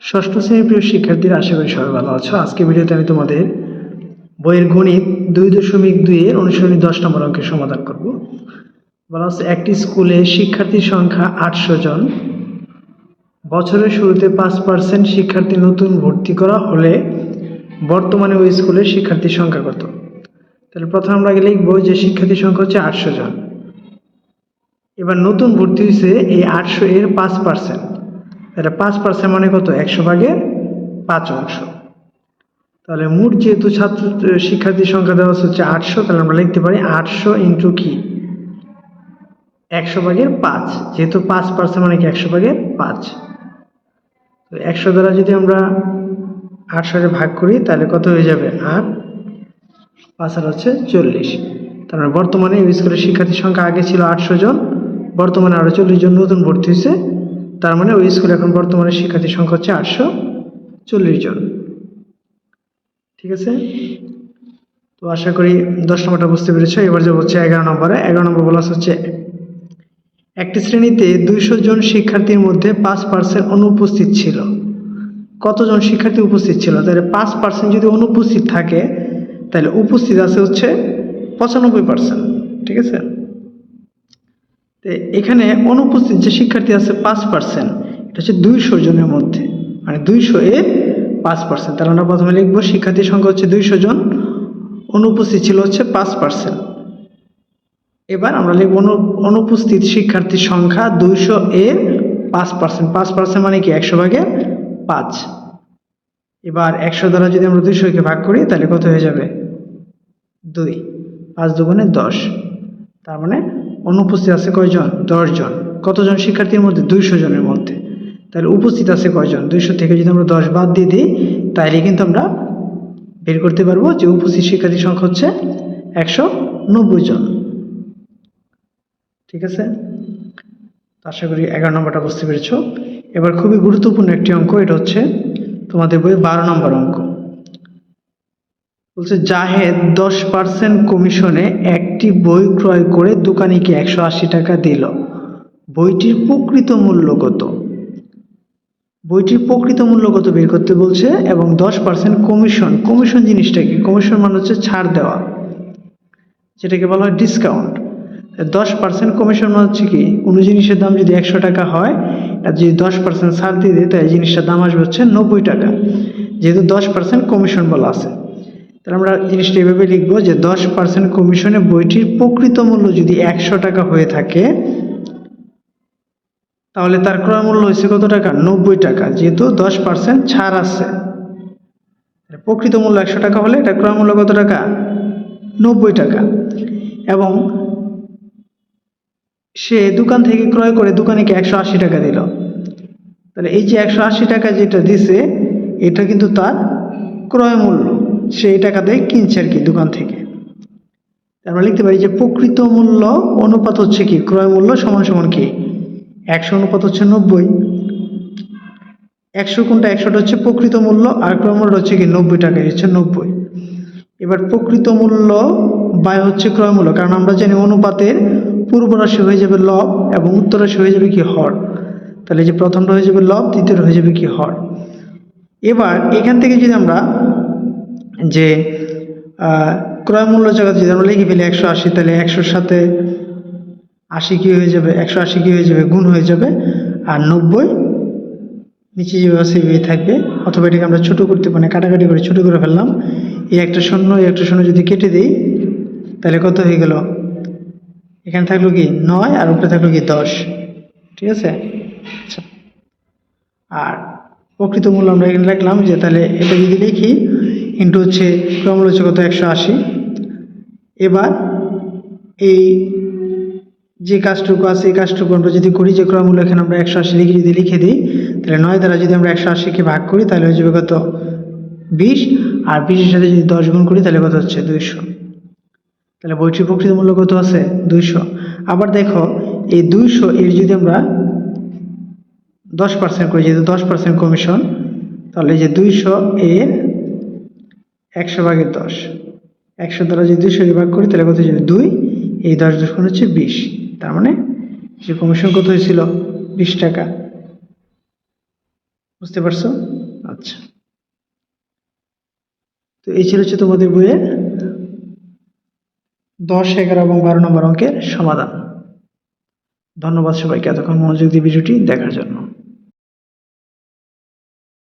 ষষ্ঠ শ্রেণীর প্রিয় শিক্ষার্থীরা, আশা করি সবাই ভালো আছো। আজকে ভিডিওতে আমি তোমাদের বইয়ের গণিত 2.2 এর অনুশীলনী 10 নম্বর অঙ্কের সমাধান করব। বলা হচ্ছে, একটি স্কুলে শিক্ষার্থীর সংখ্যা 800 জন। বছরের শুরুতে 5% শিক্ষার্থী নতুন ভর্তি করা হলে বর্তমানে ওই স্কুলের শিক্ষার্থীর সংখ্যা কত? তাহলে প্রথমে আমরা লিখব যে শিক্ষার্থীর সংখ্যা হচ্ছে 800 জন। এবার নতুন ভর্তি হয়েছে এই 800 এর 5%। তাহলে 5% মানে কত? 100 ভাগের 5 অংশ। তাহলে মোট যেহেতু শিক্ষার্থীর সংখ্যা দেওয়া হচ্ছে 800, তাহলে আমরা লিখতে পারি 800 ইন্টু কি 100 ভাগের 5। যেহেতু 5% মানে কি 100 ভাগের 5। তো 100 দ্বারা যদি আমরা 800 এর ভাগ করি তাহলে কত হয়ে যাবে? 8, 5 আর হচ্ছে 40। তার মানে বর্তমানে এই স্কুলের শিক্ষার্থীর সংখ্যা আগে ছিল 800 জন, বর্তমানে আরো 40 জন নতুন ভর্তি হয়েছে। তার মানে ওই স্কুলে এখন বর্তমানে শিক্ষার্থীর সংখ্যা হচ্ছে 840 জন। ঠিক আছে, তো আশা করি 10 নম্বরটা বুঝতে পেরেছো। এবার যে হচ্ছে 11 নম্বরে। 11 নম্বর বলা হচ্ছে, একটি শ্রেণীতে 200 জন শিক্ষার্থীর মধ্যে 5% অনুপস্থিত ছিল। কতজন শিক্ষার্থী উপস্থিত ছিল? তাহলে 5% যদি অনুপস্থিত থাকে তাহলে উপস্থিত আছে হচ্ছে 95%। ঠিক আছে, তো এখানে অনুপস্থিত যে শিক্ষার্থী আছে 5%, এটা হচ্ছে 200 জনের মধ্যে, মানে 200 এর 5%। তাহলে আমরা প্রথমে লিখবো শিক্ষার্থীর সংখ্যা হচ্ছে 200 জন, অনুপস্থিত ছিল হচ্ছে 5%। এবার আমরা লিখব অনুপস্থিত শিক্ষার্থীর সংখ্যা 200 এর 5%। 5% মানে কি 100 ভাগের 5। এবার 100 দ্বারা যদি আমরা 200 কে ভাগ করি তাহলে কত হয়ে যাবে? 2। 5 দুগুণে 10। তার মানে অনুপস্থিত আছে কয়জন? 10 জন। কতজন শিক্ষার্থীর মধ্যে? 200 জনের মধ্যে। তাহলে উপস্থিত আছে কয়জন? 200 থেকে যদি আমরা 10 বাদ দিয়ে দিই তাহলে কিন্তু আমরা বের করতে পারবো যে উপস্থিত শিক্ষার্থীর সংখ্যা হচ্ছে 190 জন। ঠিক আছে, আশা করি 11 নম্বরটা বুঝতে পেরেছো। এবার খুবই গুরুত্বপূর্ণ একটি অঙ্ক, এটা হচ্ছে তোমাদের বইয়ে 12 নম্বর অঙ্ক। বলছে, জাহেদ 10% কমিশনে একটি বই ক্রয় করে দোকানিকে 180 টাকা দিল। বইটির প্রকৃত মূল্য কত? বইটির প্রকৃত মূল্য কত বের করতে বলছে, এবং 10% কমিশন। কমিশন জিনিসটা কি? কমিশন মানে হচ্ছে ছাড় দেওয়া, যেটাকে বলা হয় ডিসকাউন্ট। 10% কমিশন মানে হচ্ছে কি, কোনো জিনিসের দাম যদি 100 টাকা হয়, আর যদি 10% ছাড় দিয়ে দেয় তাহলে জিনিসটার দাম আসবে হচ্ছে 90 টাকা। যেহেতু 10% কমিশন বলা আছে, তাহলে আমরা জিনিসটা এভাবে লিখবো যে 10% কমিশনে বইটির প্রকৃত মূল্য যদি 100 টাকা হয়ে থাকে তাহলে তার ক্রয় মূল্য হয়েছে কত টাকা? 90 টাকা। যেহেতু 10% ছাড় আছে, প্রকৃত মূল্য 100 টাকা হলে এটা ক্রয় মূল্য কত টাকা? 90 টাকা। এবং সে দোকান থেকে ক্রয় করে দোকানিকে 180 টাকা দিল। তাহলে এই যে 180 টাকা যেটা দিছে এটা কিন্তু তার ক্রয় মূল্য, সে এই টাকা দিয়ে কিনছে আর কি দোকান থেকে। আমরা লিখতে পারি যে প্রকৃত মূল্য অনুপাত হচ্ছে কি ক্রয় মূল্য সমান সমান কি 100 অনুপাত হচ্ছে 90। 100 কোনটা? 100টা হচ্ছে প্রকৃত মূল্য আর ক্রয় মূল্য হচ্ছে কি 90 টাকা, হচ্ছে 90। এবার প্রকৃত মূল্য বাই হচ্ছে ক্রয় মূল্য, কারণ আমরা জানি অনুপাতের পূর্ব রাশি হয়ে যাবে লব এবং উত্তর রাশি হয়ে যাবে কি হর। তাহলে যে প্রথমটা হয়ে যাবে লব, দ্বিতীয়টা হয়ে যাবে কি হর। এবার এখান থেকে যদি আমরা যে ক্রয় মূল্য জায়গাতে যদি আমরা লিখে ফেলি 180, তাহলে 100-র সাথে 80 কি হয়ে যাবে? 180 কি হয়ে যাবে? গুণ হয়ে যাবে। আর 90 নিচে যেভাবে সেভাবেই থাকবে। অথবা এটাকে আমরা ছোট করতে পারি, কাটাকাটি করে ছোট করে ফেললাম। এই একটা শূন্য, এই একটা শূন্য যদি কেটে দিই তাহলে কত হয়ে গেল? এখানে থাকলো কি 9 আর উপরে থাকলো কি 10। ঠিক আছে, আচ্ছা। আর প্রকৃত মূল্য আমরা এখানে লিখলাম যে, তাহলে এটা যদি লিখি ইন্টু হচ্ছে ক্রয় মূল্য হচ্ছে কত? 180। এবার এই যে কাজটুকু আছে এই কাজটুকু আমরা যদি করি যে ক্রয় মূল্য এখানে আমরা 180 লিখে যদি লিখে দিই তাহলে 9 দ্বারা যদি আমরা 180-কে ভাগ করি তাহলে হয়ে যাবে কত? 20। আর 20-এর সাথে যদি 10 গুণ করি তাহলে কত হচ্ছে? 200। তাহলে বইটির প্রকৃত মূল্য কত আছে? 200। আবার দেখো এই 200 এর যদি আমরা 10% করি, যেহেতু 10% কমিশন, তাহলে এই যে 200 এর 100 ভাগের 10, 100 দ্বারা যদি 200-কে ভাগ করি তাহলে কত হয়ে যাবে? 2। এই 10 গুণ হচ্ছে 20। তার মানে যে কমিশন কত হয়েছিল? 20 টাকা। বুঝতে পারছো? আচ্ছা, তো এই ছিল হচ্ছে তোমাদের বইয়ে 10, 11 এবং 12 নম্বর অঙ্কের সমাধান। ধন্যবাদ সবাইকে এতক্ষণ মনোযোগ দিয়ে ভিডিওটি দেখার জন্য।